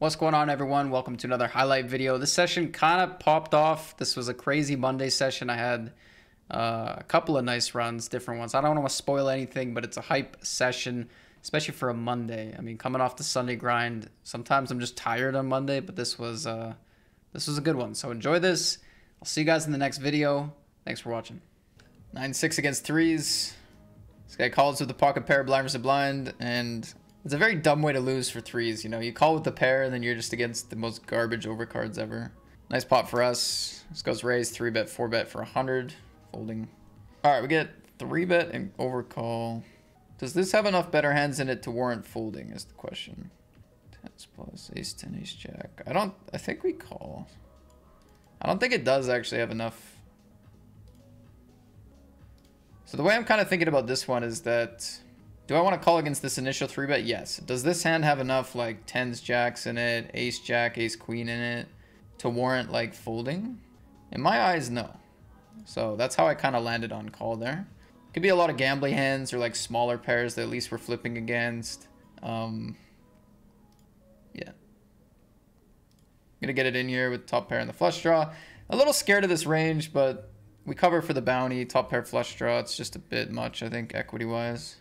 What's going on, everyone? Welcome to another highlight video. This session kind of popped off. This was a crazy Monday session. I had a couple of nice runs, different ones. I don't want to spoil anything, but it's a hype session, especially for a Monday. I mean, coming off the Sunday grind, sometimes I'm just tired on Monday, but this was a good one. So enjoy this. I'll see you guys in the next video. Thanks for watching. 9-6 against threes. This guy calls with the pocket pair, blind versus blind, and it's a very dumb way to lose for threes. You know, you call with the pair and then you're just against the most garbage overcards ever. Nice pot for us. This goes raise, 3-bet, 4-bet for 100. Folding. All right, we get 3-bet and overcall. Does this have enough better hands in it to warrant folding is the question. 10s plus, ace 10, ace jack. I think we call. I don't think it does actually have enough. So the way I'm kind of thinking about this one is that, do I want to call against this initial 3-bet? Yes. Does this hand have enough like 10s, jacks in it, ace, jack, ace, queen in it to warrant like folding? In my eyes, no. So that's how I kind of landed on call there. Could be a lot of gambling hands or like smaller pairs that at least we're flipping against. Yeah. Gonna get it in here with top pair and the flush draw. A little scared of this range, but we cover for the bounty. Top pair flush draw. It's just a bit much, I think, equity-wise.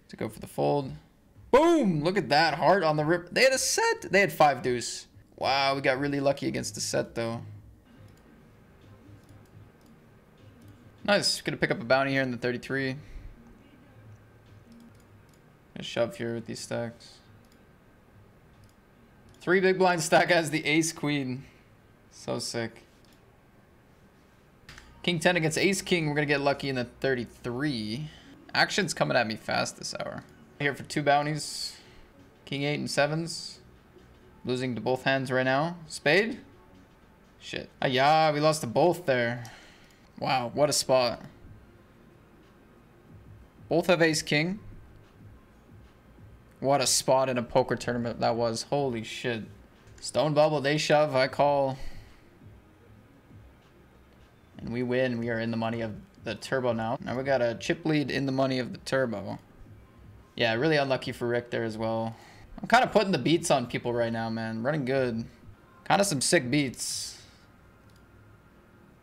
To go for the fold. Boom! Look at that. Heart on the rip. They had a set. They had 5 deuce. Wow, we got really lucky against the set, though. Nice. Gonna pick up a bounty here in the 33. Gonna shove here with these stacks. 3 big blind stack has the ace queen. So sick. King 10 against ace king. We're gonna get lucky in the 33. Action's coming at me fast this hour. Here for 2 bounties. King 8 and 7s. Losing to both hands right now. Spade? Shit. Ah, yeah, we lost to both there. Wow, what a spot. Both have ace king. What a spot in a poker tournament that was. Holy shit. Stone bubble, they shove, I call. And we win. We are in the money of the turbo now. Now we got a chip lead in the money of the turbo. Yeah, really unlucky for Rick there as well. I'm kind of putting the beats on people right now, man. Running good. Kind of some sick beats.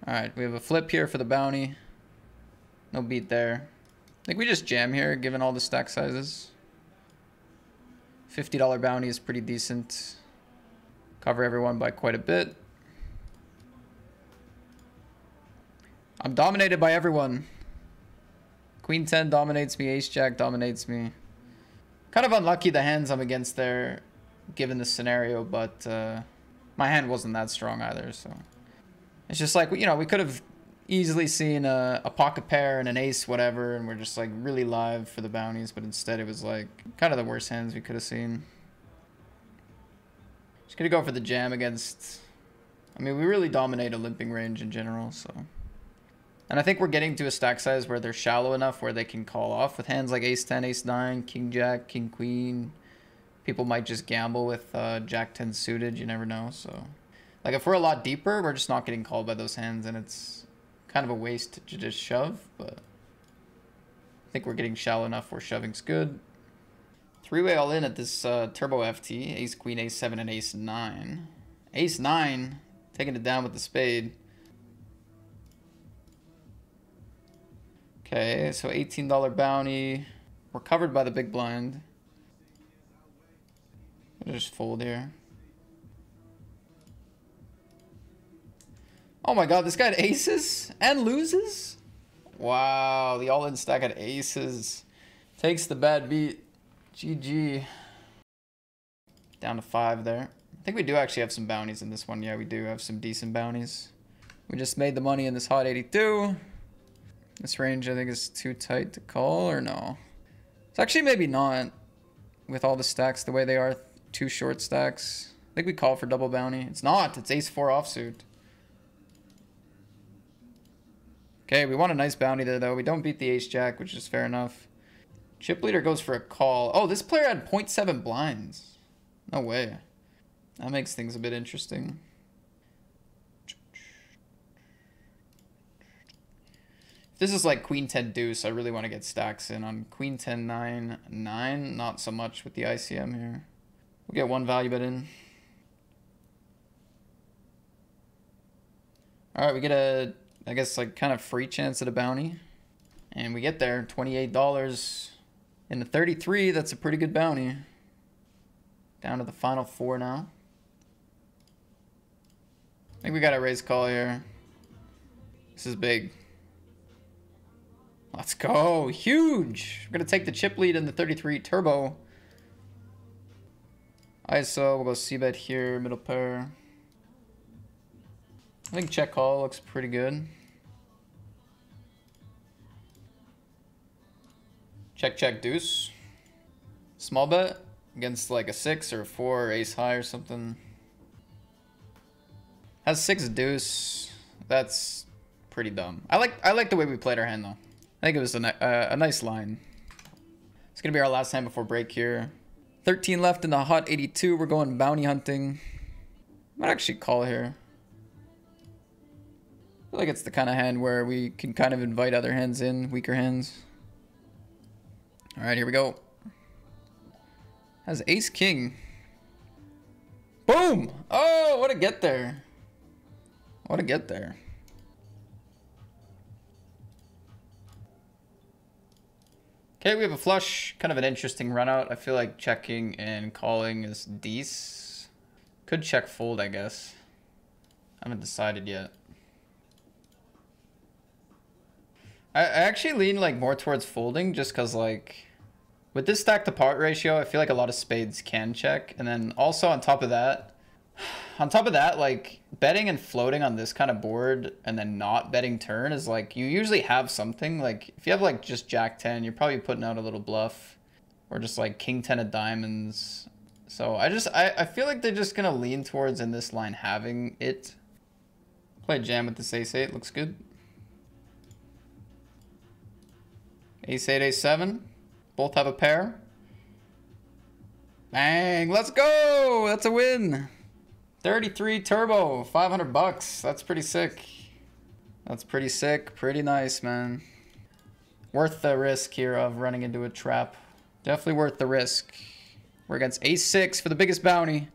Alright, we have a flip here for the bounty. No beat there. I think we just jam here, given all the stack sizes. $50 bounty is pretty decent. Cover everyone by quite a bit. I'm dominated by everyone. Queen 10 dominates me. Ace jack dominates me. Kind of unlucky the hands I'm against there, given the scenario, but my hand wasn't that strong either, so. It's just like, you know, we could have easily seen a pocket pair and an ace, whatever, and we're just like really live for the bounties, but instead it was like kind of the worst hands we could have seen. Just gonna go for the jam against, I mean, we really dominate a limping range in general, so. And I think we're getting to a stack size where they're shallow enough where they can call off with hands like ace 10, ace 9, king jack, king queen. People might just gamble with jack 10 suited, you never know, so. Like if we're a lot deeper, we're just not getting called by those hands and it's kind of a waste to just shove, but I think we're getting shallow enough where shoving's good. 3-way all in at this turbo FT, ace queen, ace 7, and ace 9. Ace 9, taking it down with the spade. Okay, so $18 bounty. We're covered by the big blind. I'll just fold here. Oh my god, this guy had aces and loses? Wow, the all-in stack had aces. Takes the bad beat. GG. Down to 5 there. I think we do actually have some bounties in this one. Yeah, we do have some decent bounties. We just made the money in this hot 82. This range I think is too tight to call, or no? It's actually maybe not. With all the stacks the way they are, 2 short stacks. I think we call for double bounty. It's not. It's ace 4 offsuit. Okay, we want a nice bounty there though. We don't beat the ace jack, which is fair enough. Chip leader goes for a call. Oh, this player had 0.7 blinds. No way. That makes things a bit interesting. If this is like queen 10 deuce, I really want to get stacks in on queen 10 9 9. Not so much with the ICM here. We'll get one value bet in. All right, we get a, I guess, like kind of free chance at a bounty. And we get there, $28 in the 33. That's a pretty good bounty. Down to the final 4 now. I think we got a raise call here. This is big. Let's go. Huge. We're going to take the chip lead in the 33 turbo. ISO, we'll go c-bet here, middle pair. I think check call looks pretty good. Check, check, deuce. Small bet against like a 6 or a 4 or ace high or something. Has 6 deuce. That's pretty dumb. I like the way we played our hand though. I think it was a nice line. It's gonna be our last hand before break here. 13 left in the hot 82. We're going bounty hunting. Might actually call here. I feel like it's the kind of hand where we can kind of invite other hands in, weaker hands. All right, here we go. Has ace king. Boom! Oh, what a get there. What a get there. Okay, we have a flush. Kind of an interesting run out. I feel like checking and calling is decent. Could check fold, I guess. I haven't decided yet. I actually lean like more towards folding just because like with this stack to pot ratio, I feel like a lot of spades can check. And then also on top of that, like betting and floating on this kind of board and then not betting turn is like, you usually have something. Like if you have like just jack 10, you're probably putting out a little bluff or just like king 10 of diamonds. So I feel like they're just going to lean towards in this line having it. Play jam with this ace 8, looks good. Ace 8, ace 7. Both have a pair. Bang, let's go. That's a win. 33 turbo, 500 bucks. That's pretty sick. That's pretty sick. Pretty nice, man. Worth the risk here of running into a trap. Definitely worth the risk. We're against ace 6 for the biggest bounty.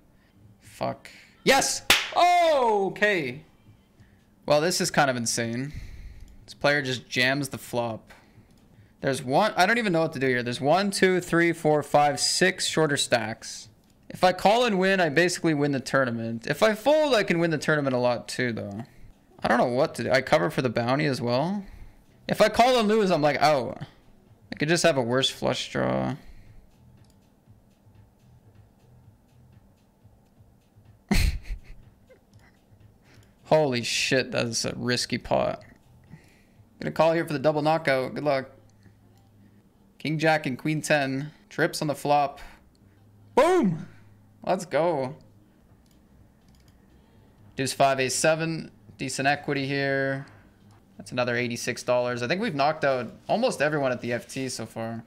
Fuck. Yes! Oh, okay. Well, this is kind of insane. This player just jams the flop. There's one, I don't even know what to do here. There's 1, 2, 3, 4, 5, 6 shorter stacks. If I call and win, I basically win the tournament. If I fold, I can win the tournament a lot too, though. I don't know what to do. I cover for the bounty as well. If I call and lose, I'm like out. I could just have a worse flush draw. Holy shit, that's a risky pot. Gonna call here for the double knockout. Good luck. King Jack and Queen 10. Trips on the flop. Boom! Let's go. Deuce 5, ace 7. Decent equity here. That's another $86. I think we've knocked out almost everyone at the FT so far.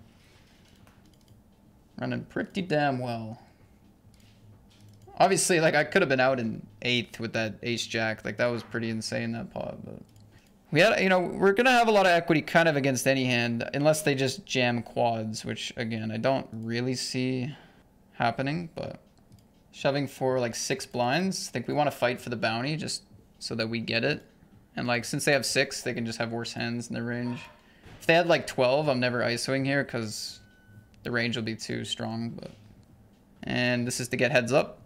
Running pretty damn well. Obviously, like, I could have been out in 8th with that ace jack. Like, that was pretty insane, that pot. But we had, you know, we're going to have a lot of equity kind of against any hand, unless they just jam quads, which, again, I don't really see happening. But shoving for, like, 6 blinds. I think we want to fight for the bounty just so that we get it. And, like, since they have 6, they can just have worse hands in their range. If they had, like, 12, I'm never ISOing here because the range will be too strong. But and this is to get heads up.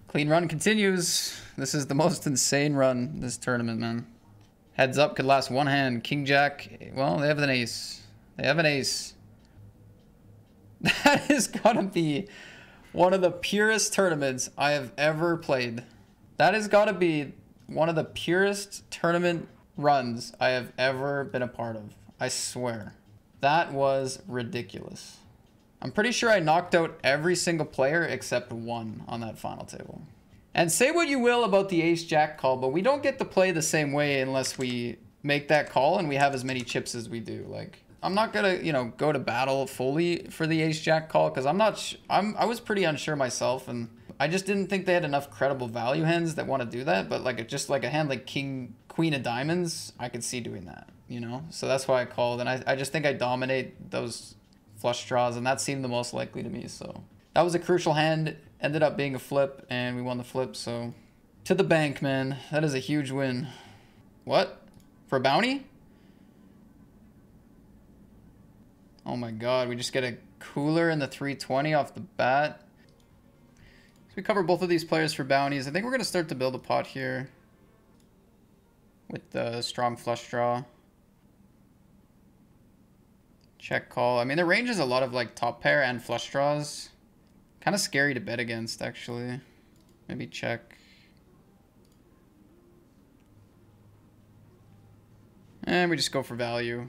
Clean run continues. This is the most insane run this tournament, man. Heads up could last one hand. King Jack. Well, they have an ace. They have an ace. That is gonna be one of the purest tournaments I have ever played. That has got to be one of the purest tournament runs I have ever been a part of. I swear. That was ridiculous. I'm pretty sure I knocked out every single player except one on that final table. And say what you will about the ace-jack call, but we don't get to play the same way unless we make that call and we have as many chips as we do. Like, I'm not gonna, you know, go to battle fully for the ace-jack call because I was pretty unsure myself, and I just didn't think they had enough credible value hands that want to do that. But like, just like a hand like king queen of diamonds, I could see doing that, you know? So that's why I called, and I just think I dominate those flush draws, and that seemed the most likely to me, so. That was a crucial hand, ended up being a flip, and we won the flip, so. To the bank, man. That is a huge win. What? For a bounty? Oh my god, we just get a cooler in the 320 off the bat. So we cover both of these players for bounties. I think we're going to start to build a pot here with the strong flush draw. Check call. I mean, the range is a lot of like top pair and flush draws. Kind of scary to bet against, actually. Maybe check. And we just go for value.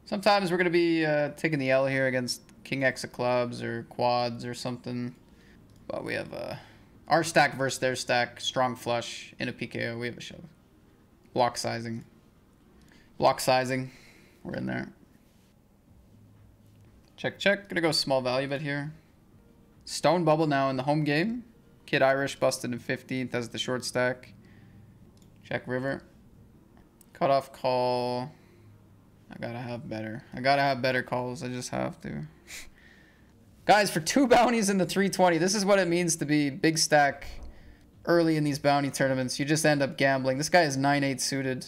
Sometimes we're going to be taking the L here against King X of clubs or quads or something. But we have our stack versus their stack. Strong flush in a PKO. We have a shove. Block sizing. Block sizing. We're in there. Check, check. Gonna go small value bet here. Stone bubble now in the home game. Kid Irish busted in 15th as the short stack. Check river. Cutoff call. I gotta have better. I gotta have better calls. I just have to. Guys, for 2 bounties in the 320, this is what it means to be big stack early in these bounty tournaments. You just end up gambling. This guy is 9-8 suited.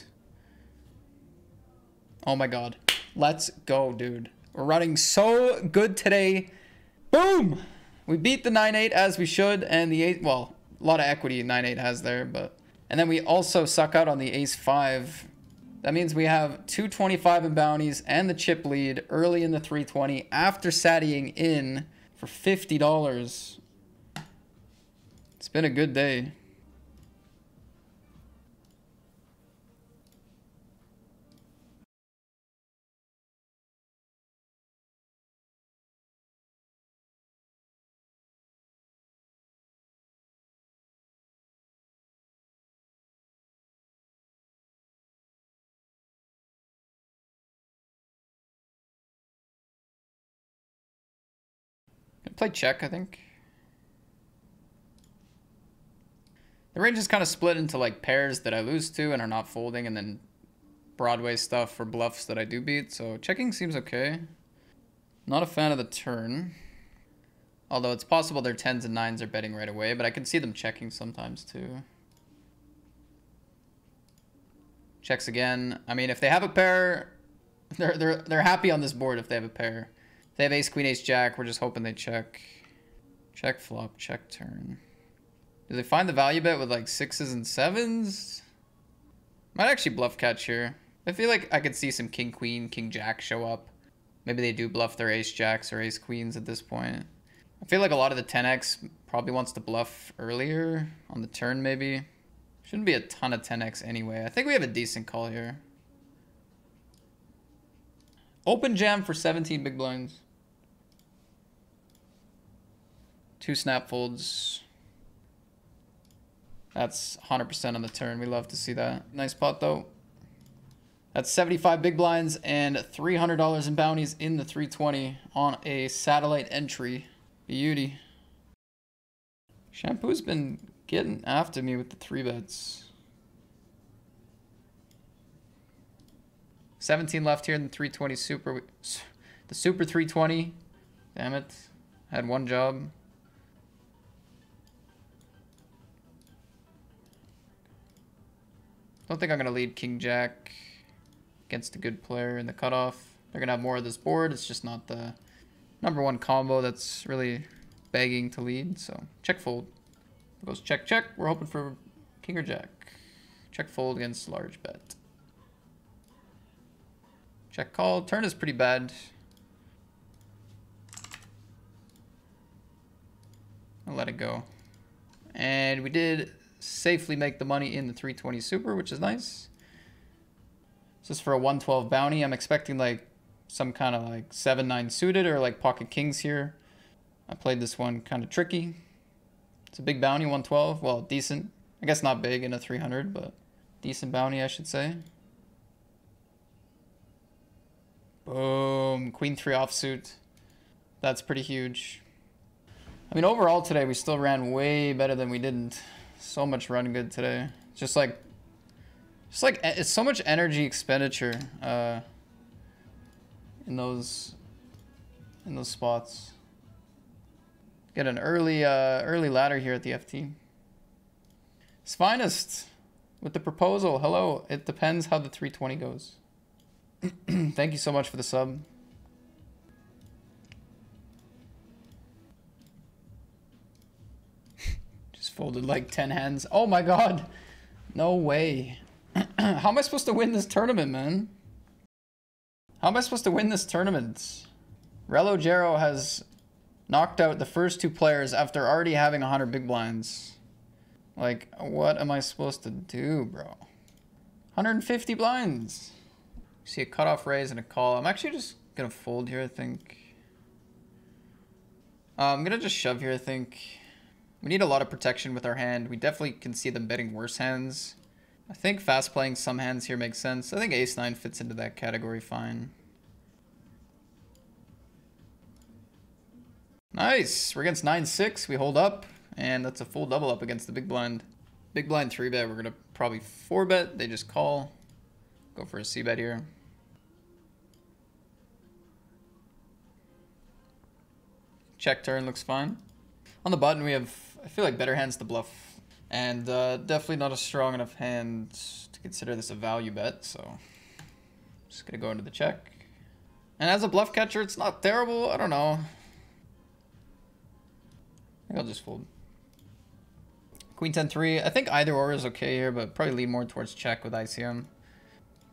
Oh my god. Let's go, dude. We're running so good today. Boom! We beat the 9-8 as we should, and the 8, well, a lot of equity 9-8 has there, but. And then we also suck out on the ace-5. That means we have 225 in bounties and the chip lead early in the 320 after sattying in for $50. It's been a good day. Play check, I think. The range is kind of split into like pairs that I lose to and are not folding, and then Broadway stuff for bluffs that I do beat. So checking seems okay. Not a fan of the turn. Although it's possible their 10s and 9s are betting right away, but I can see them checking sometimes too. Checks again. I mean, if they have a pair, they're happy on this board if they have a pair. If they have ace, queen, ace, jack, we're just hoping they check. Check flop, check turn. Do they find the value bet with like 6s and 7s? Might actually bluff catch here. I feel like I could see some king, queen, king, jack show up. Maybe they do bluff their ace, jacks or ace, queens at this point. I feel like a lot of the 10x probably wants to bluff earlier on the turn maybe. Shouldn't be a ton of 10x anyway. I think we have a decent call here. Open jam for 17 big blinds. 2 snap folds. That's 100% on the turn. We love to see that. Nice pot though. That's 75 big blinds and $300 in bounties in the 320 on a satellite entry. Beauty. Shampoo's been getting after me with the 3-bets. 17 left here in the 320 super. The super 320. Damn it. Had one job. Don't think I'm going to lead king jack against a good player in the cutoff. They're going to have more of this board. It's just not the #1 combo that's really begging to lead. So check fold. It goes check, check. We're hoping for king or jack. Check fold against large bet. Check call. Turn is pretty bad. I'll let it go. And we did safely make the money in the 320 super, which is nice. This is for a 112 bounty. I'm expecting like some kind of like 7-9 suited or like pocket kings here. I played this one kind of tricky. It's a big bounty, 112. Well, decent. I guess not big in a 300, but decent bounty, I should say. Boom. Queen 3 offsuit. That's pretty huge. I mean, overall today, we still ran way better than we didn't. So much run good today. Just like Just like, it's so much energy expenditure in those spots. Get an early ladder here at the FT. It's finest with the proposal. Hello. It depends how the 320 goes. Thank you so much for the sub. Just folded like 10 hands. Oh my god. No way. How am I supposed to win this tournament, man? How am I supposed to win this tournament? Relo Jero has knocked out the first 2 players after already having 100 big blinds. Like, what am I supposed to do, bro? 150 blinds. See a cutoff raise and a call. I'm actually just gonna fold here, I think. I'm gonna just shove here, I think. We need a lot of protection with our hand. We definitely can see them betting worse hands. I think fast playing some hands here makes sense. I think ace-9 fits into that category fine. Nice. We're against 9-6. We hold up. And that's a full double up against the big blind. Big blind 3-bet. We're going to probably 4-bet. They just call. Go for a c-bet here. Check turn looks fine. On the button, we have, I feel like, better hands to bluff. And definitely not a strong enough hand to consider this a value bet. So just going to go into the check. And as a bluff catcher, it's not terrible. I don't know. I think I'll just fold. Queen 10-3. I think either or is okay here, but probably lean more towards check with ICM.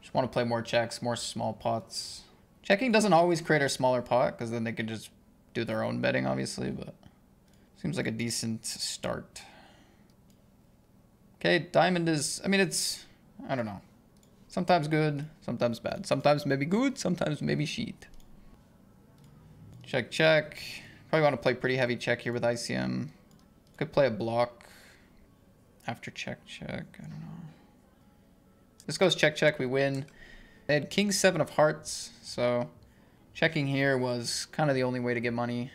Just want to play more checks, more small pots. Checking doesn't always create a smaller pot, because then they can just do their own betting, obviously, but seems like a decent start. Okay, diamond is, I mean, it's, I don't know. Sometimes good, sometimes bad. Sometimes maybe good, sometimes maybe shit. Check, check. Probably want to play pretty heavy check here with ICM. Could play a block after check, check. I don't know. This goes check, check, we win. They had king 7 of hearts, so checking here was kind of the only way to get money.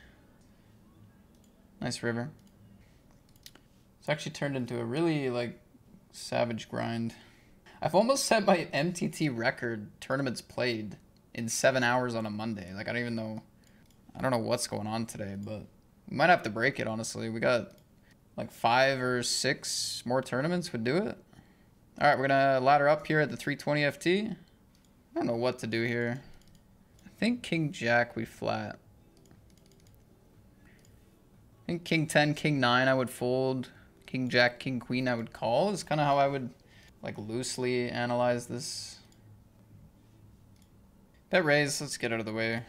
Nice river. It's actually turned into a really, like, savage grind. I've almost set my MTT record tournaments played in 7 hours on a Monday. Like, I don't know what's going on today, but we might have to break it, honestly. We got, like, 5 or 6 more tournaments would do it. All right, we're going to ladder up here at the 320 FT. I don't know what to do here. I think King Jack we flat. I think King 10, King 9 I would fold. King Jack, King Queen I would call is kind of how I would like loosely analyze this. Bet raise, let's get out of the way.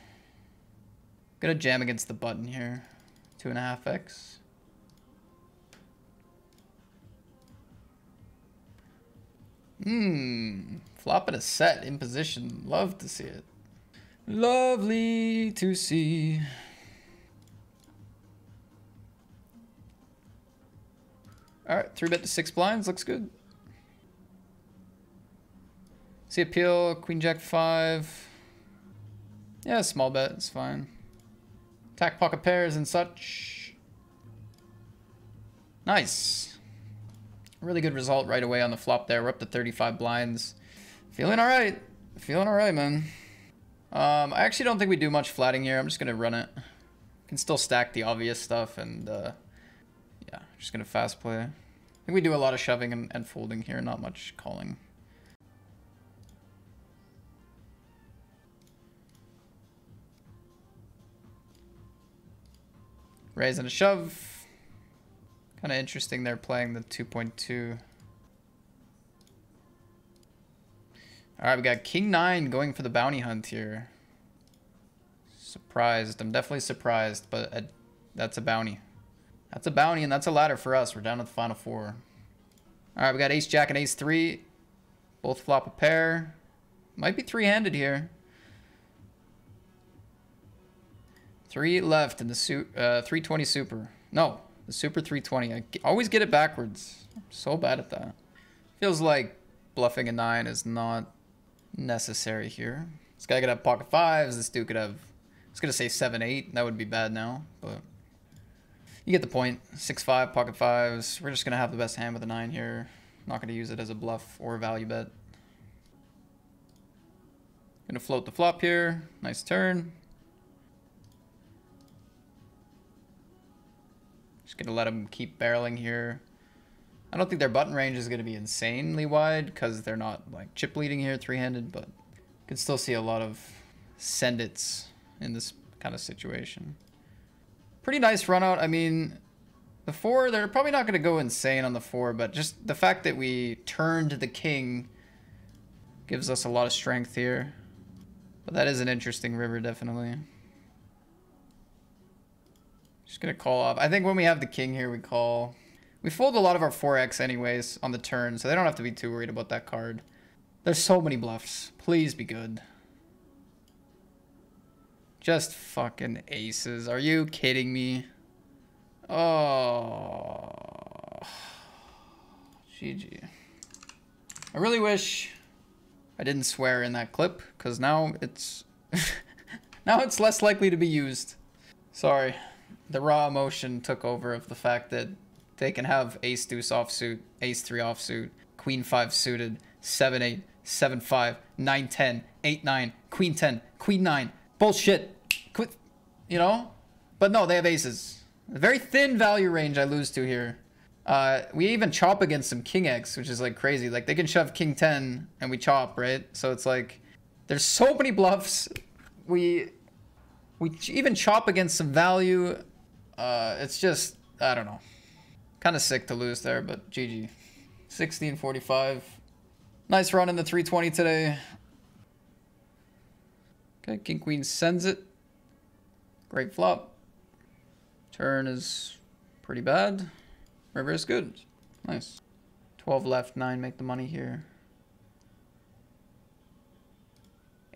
Gonna jam against the button here. 2.5x. Flopping a set in position. Love to see it. Lovely to see. Alright, 3-bet to 6 blinds. Looks good. See appeal. Queen Jack 5. Yeah, small bet. It's fine. Attack pocket pairs and such. Nice. Really good result right away on the flop there. We're up to 35 blinds. Feeling alright. Feeling alright, man. I actually don't think we do much flatting here. I'm just going to run it. Can still stack the obvious stuff and yeah, just going to fast play. I think we do a lot of shoving and folding here, not much calling. Raise and a shove. Kind of interesting they're playing the 2.2. Alright, we got King 9 going for the bounty hunt here. Surprised. I'm definitely surprised, but that's a bounty. That's a bounty, and that's a ladder for us. We're down to the final 4. Alright, we got Ace Jack and Ace 3. Both flop a pair. Might be 3-handed here. 3 left in the 320 super. No, the super 320. I always get it backwards. I'm so bad at that. Feels like bluffing a 9 is not necessary here. This guy could have pocket 5s. This dude could have, I was going to say 7-8. That would be bad now, but you get the point. 6-5, pocket 5s. We're just going to have the best hand with a 9 here. Not going to use it as a bluff or a value bet. Gonna float the flop here. Nice turn. Just gonna let them keep barreling here. I don't think their button range is gonna be insanely wide because they're not like chip leading here three-handed, but you can still see a lot of send its in this kind of situation. Pretty nice run out. I mean, the 4, they're probably not gonna go insane on the 4, but just the fact that we turned the king gives us a lot of strength here. But that is an interesting river, definitely. Just gonna call off. I think when we have the king here, we call. We fold a lot of our 4x anyways on the turn, so they don't have to be too worried about that card. There's so many bluffs. Please be good. Just fucking aces. Are you kidding me? Oh. GG. I really wish I didn't swear in that clip, because now it's now it's less likely to be used. Sorry. The raw emotion took over of the fact that they can have ace deuce offsuit, ace 3 offsuit, queen 5 suited, 7-8, 7-5, 9-10, 8-9, queen 10, queen 9. Bullshit. Quit, you know? But no, they have aces. A very thin value range I lose to here. We even chop against some king X, which is like crazy. Like they can shove king 10 and we chop, right? So it's like there's so many bluffs. We even chop against some value. It's just, I don't know. Kind of sick to lose there, but GG. 1645. Nice run in the 320 today. Okay, king queen sends it. Great flop. Turn is pretty bad. River is good. Nice. 12 left, 9 make the money here.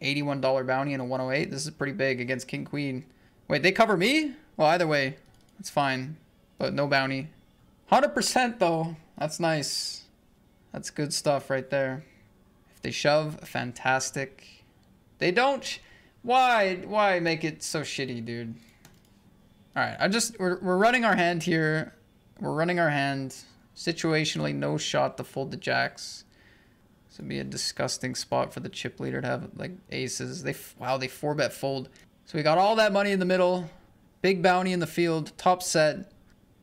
$81 bounty and a 108. This is pretty big against king queen. Wait, they cover me? Well, either way, it's fine. But no bounty. 100% though. That's nice. That's good stuff right there. If they shove, fantastic. They don't. Why make it so shitty, dude? All right, we're running our hand here. We're running our hand. Situationally, no shot to fold the jacks. This would be a disgusting spot for the chip leader to have like aces. Wow, they 4-bet fold. So we got all that money in the middle. Big bounty in the field. Top set.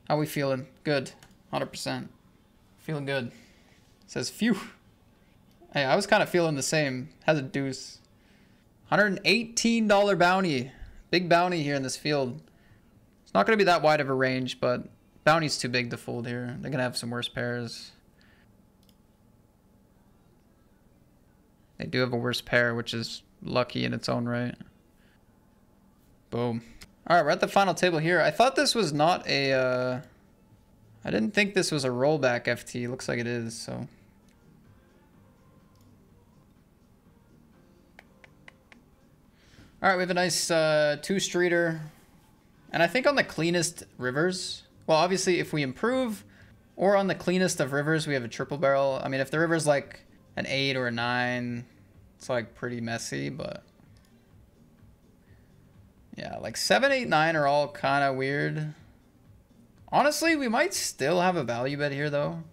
How we feeling? Good. 100%. Feeling good. Says phew. Hey, I was kind of feeling the same. Has a deuce. $118 bounty. Big bounty here in this field. It's not going to be that wide of a range, but bounty's too big to fold here. They're going to have some worse pairs. They do have a worse pair, which is lucky in its own right. Boom. All right, we're at the final table here. I thought this was not a... I didn't think this was a rollback FT. Looks like it is, so... All right, we have a nice 2-streeter. And I think on the cleanest rivers... Well, obviously, if we improve, or on the cleanest of rivers, we have a triple barrel. I mean, if the river's like an 8 or a 9, it's like pretty messy, but... Yeah, like 7, 8, 9 are all kind of weird. Honestly, we might still have a value bet here, though.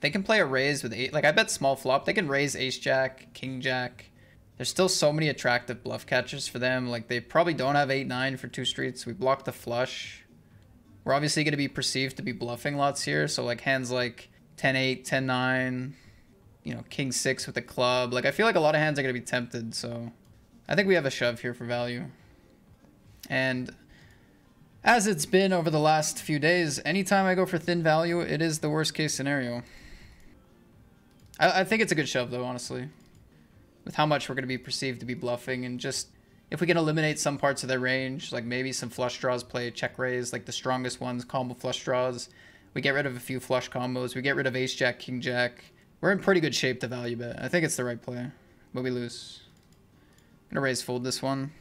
They can play a raise with 8. Like, I bet small flop. They can raise ace-jack, king-jack. There's still so many attractive bluff catchers for them. Like, they probably don't have 8, 9 for 2 streets. We block the flush. We're obviously going to be perceived to be bluffing lots here. So, like, hands like 10, 8, 10, 9. You know, king 6 with a club. Like, I feel like a lot of hands are going to be tempted. So, I think we have a shove here for value. And... as it's been over the last few days, anytime I go for thin value, it is the worst case scenario. I think it's a good shove, though, honestly. With how much we're going to be perceived to be bluffing, and just if we can eliminate some parts of their range, like maybe some flush draws play check raise, like the strongest ones, combo flush draws. We get rid of a few flush combos. We get rid of ace-jack, king-jack. We're in pretty good shape to value bet. I think it's the right play, but we lose. Gonna raise fold this one.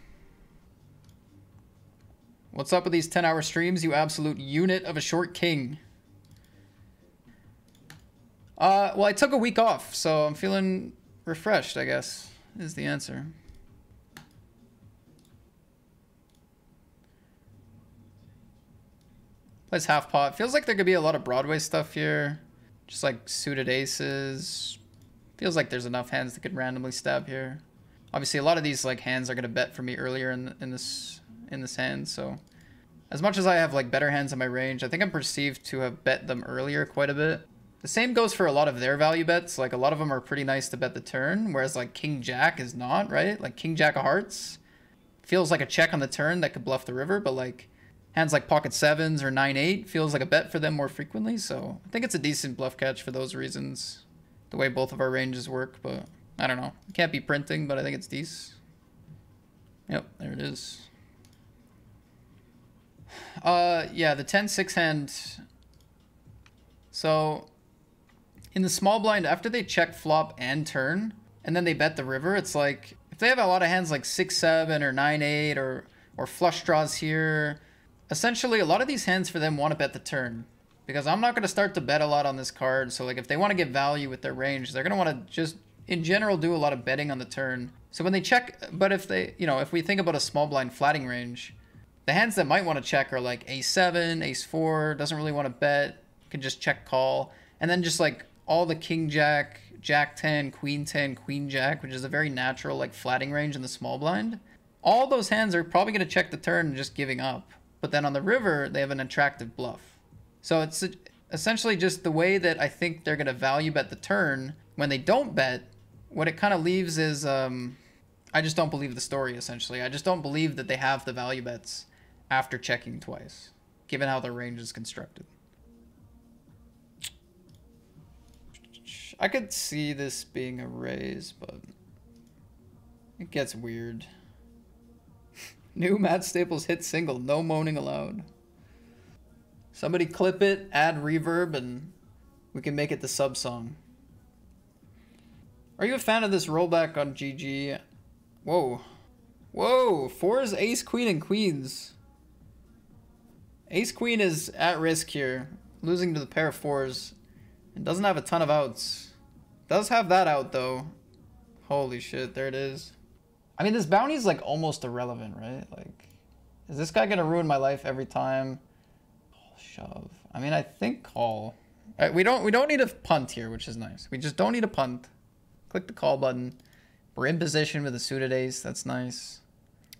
What's up with these 10-hour streams, you absolute unit of a short king? Well, I took a week off, so I'm feeling refreshed, I guess, is the answer. Plays half pot. Feels like there could be a lot of Broadway stuff here. Just like suited aces. Feels like there's enough hands that could randomly stab here. Obviously, a lot of these like hands are gonna bet for me earlier in this hand. So, as much as I have like better hands in my range, I think I'm perceived to have bet them earlier quite a bit. The same goes for a lot of their value bets. Like a lot of them are pretty nice to bet the turn, whereas like King Jack is not, right? Like King Jack of Hearts feels like a check on the turn that could bluff the river, but like hands like pocket sevens or 9-8 feels like a bet for them more frequently. So I think it's a decent bluff catch for those reasons, the way both of our ranges work. But I don't know. It can't be printing, but I think it's decent. Yep, there it is. Yeah, the 10-6 hand. So in the small blind, after they check flop and turn, and then they bet the river, it's like, if they have a lot of hands like 6-7 or 9-8 or flush draws here, essentially a lot of these hands for them want to bet the turn. Because I'm not going to start to bet a lot on this card, so like if they want to get value with their range, they're going to want to just, in general, do a lot of betting on the turn. So when they check, but if they, you know, if we think about a small blind flatting range, the hands that might want to check are like ace-7, ace-4, doesn't really want to bet, can just check call, and then just like all the king jack, jack 10, queen 10, queen jack, which is a very natural like flatting range in the small blind. All those hands are probably going to check the turn and just giving up. But then on the river, they have an attractive bluff. So it's essentially just the way that I think they're going to value bet the turn. When they don't bet, what it kind of leaves is, I just don't believe the story, essentially. I just don't believe that they have the value bets after checking twice, given how their range is constructed. I could see this being a raise, but it gets weird. New Matt Staples hit single, no moaning allowed. Somebody clip it, add reverb, and we can make it the sub song. Are you a fan of this rollback on GG? Whoa. Whoa, 4s, ace, queen, and queens. Ace, queen is at risk here, losing to the pair of 4s. And doesn't have a ton of outs. Does have that out, though. Holy shit, there it is. I mean, this bounty is like almost irrelevant, right? Like, is this guy gonna ruin my life every time? Oh, shove. I mean, I think call. All right, we don't need a punt here, which is nice. We just don't need a punt. Click the call button. We're in position with a suited ace. That's nice.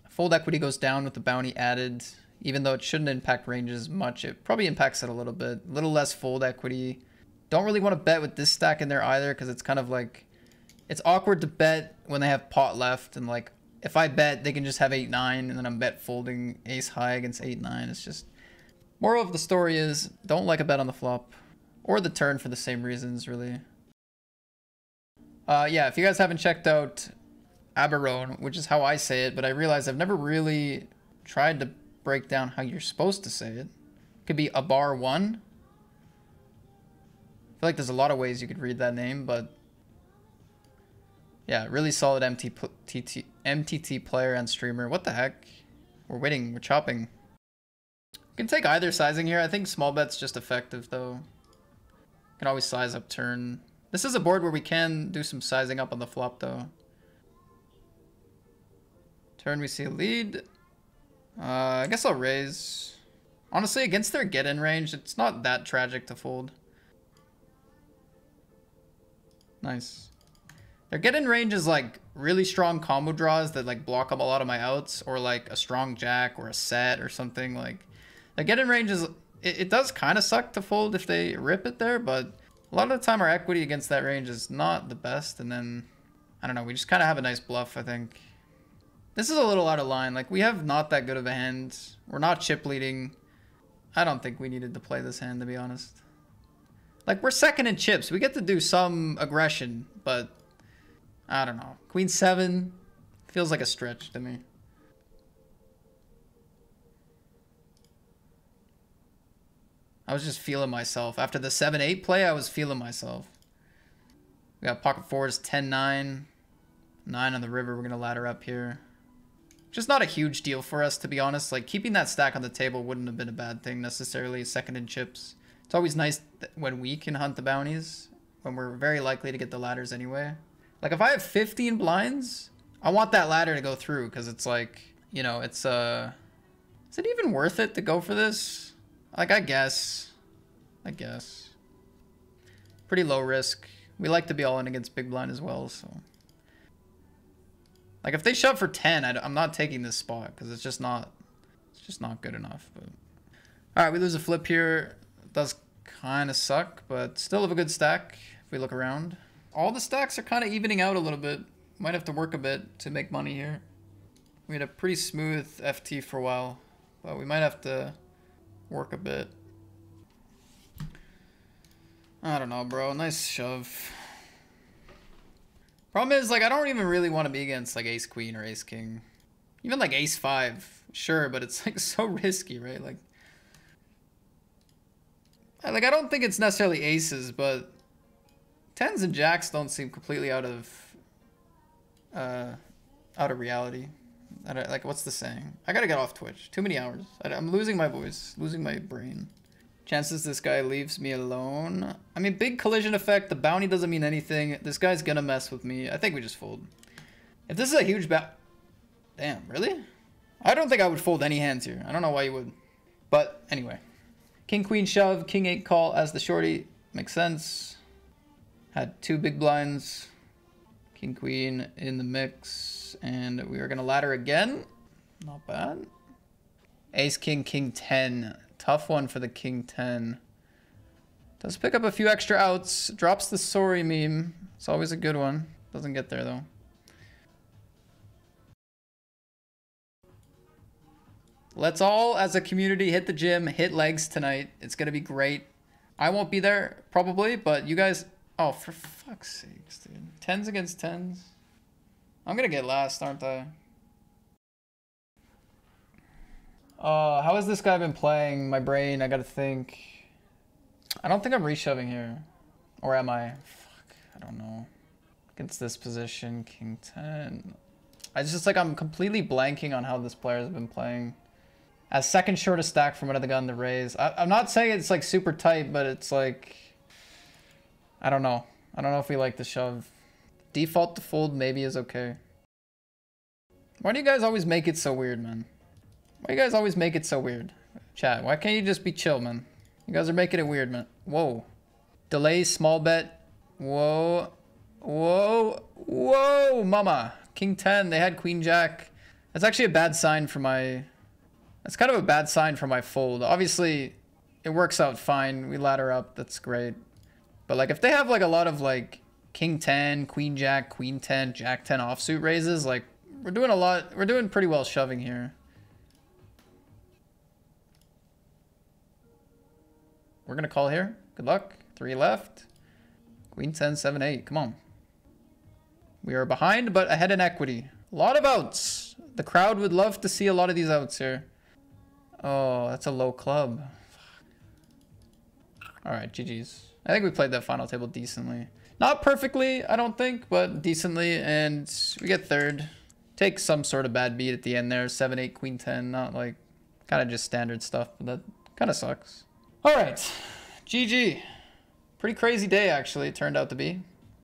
Fold equity goes down with the bounty added. Even though it shouldn't impact ranges much, it probably impacts it a little bit. A little less fold equity. Don't really want to bet with this stack in there either, because it's kind of like, it's awkward to bet when they have pot left, and like, if I bet, they can just have 8-9, and then I'm bet folding ace high against 8-9. It's just, moral of the story is, don't like a bet on the flop, or the turn for the same reasons, really. Yeah, if you guys haven't checked out Aberrone, which is how I say it, but I realize I've never really tried to break down how you're supposed to say it. Could be Abar1. I feel like there's a lot of ways you could read that name, but yeah, really solid MTT player and streamer. What the heck? We're waiting. We're chopping. You can take either sizing here. I think small bet's just effective, though. You can always size up turn. This is a board where we can do some sizing up on the flop, though. Turn, we see a lead. I guess I'll raise. Honestly, against their get-in range, it's not that tragic to fold. Nice. Their get-in range is like really strong combo draws that like block up a lot of my outs, or like a strong jack or a set or something. Like the get-in range is, it does kind of suck to fold if they rip it there, but a lot of the time our equity against that range is not the best. And then I don't know, we just kind of have a nice bluff, I think. This is a little out of line. Like, we have not that good of a hand. We're not chip leading. I don't think we needed to play this hand, to be honest. Like, we're second in chips. We get to do some aggression, but I don't know. Queen 7 feels like a stretch to me. I was just feeling myself. After the 7-8 play, I was feeling myself. We got pocket 4s, 10-9. 9 on the river. We're going to ladder up here. Just not a huge deal for us, to be honest. Like, keeping that stack on the table wouldn't have been a bad thing, necessarily. Second in chips. It's always nice when we can hunt the bounties, when we're very likely to get the ladders anyway. Like, if I have 15 blinds, I want that ladder to go through, because it's like, you know, it's, is it even worth it to go for this? Like, I guess. Pretty low risk. We like to be all in against big blind as well, so. Like if they shove for 10, I'm not taking this spot because it's just not good enough. But all right, we lose a flip here. It does kind of suck, but still have a good stack if we look around. All the stacks are kind of evening out a little bit. Might have to work a bit to make money here. We had a pretty smooth FT for a while, but we might have to work a bit. I don't know, bro. Nice shove. Problem is, like, I don't even really want to be against, like, ace queen or ace king. Even, like, ace 5, sure, but it's, like, so risky, right? Like, I don't think it's necessarily aces, but 10s and jacks don't seem completely out of reality. Like, what's the saying? I gotta get off Twitch. Too many hours. I'm losing my voice, losing my brain. Chances this guy leaves me alone. I mean, big collision effect. The bounty doesn't mean anything. This guy's gonna mess with me. I think we just fold. If this is a huge damn, really? I don't think I would fold any hands here. I don't know why you would. But anyway. King, queen, shove. King, 8 call as the shorty. Makes sense. Had 2 big blinds. King, queen in the mix. And we are gonna ladder again. Not bad. Ace, king, king, 10. Tough one for the king 10. Does pick up a few extra outs. Drops the sorry meme. It's always a good one. Doesn't get there though. Let's all, as a community, hit the gym, hit legs tonight. It's gonna be great. I won't be there, probably, but you guys... Oh, for fuck's sakes, dude. 10s against 10s. I'm gonna get last, aren't I? How has this guy been playing? My brain, I gotta think. I don't think I'm reshoving here. Or am I? Fuck, I don't know. Against this position, king 10. I'm completely blanking on how this player has been playing. As second shortest stack from another gun to raise. I'm not saying it's like super tight, but it's like... I don't know. I don't know if we like the shove. Default to fold maybe is okay. Why do you guys always make it so weird, man? Why you guys always make it so weird? Chat, why can't you just be chill, man? You guys are making it weird, man. Whoa. Delay, small bet. Whoa. Whoa. Whoa, mama. King 10, they had queen jack. That's actually a bad sign for my... That's kind of a bad sign for my fold. Obviously, it works out fine. We ladder up, that's great. But like, if they have like a lot of like king 10, queen jack, queen 10, jack 10 offsuit raises, like we're doing pretty well shoving here. We're gonna call here. Good luck. 3 left. Queen 10, 7, 8. Come on. We are behind, but ahead in equity. A lot of outs. The crowd would love to see a lot of these outs here. Oh, that's a low club. All right, GG's. I think we played that final table decently. Not perfectly, I don't think, but decently. And we get third. Take some sort of bad beat at the end there. 7, 8, queen 10. Not like, kind of just standard stuff, but that kind of sucks. All right, GG. Pretty crazy day, actually, it turned out to be.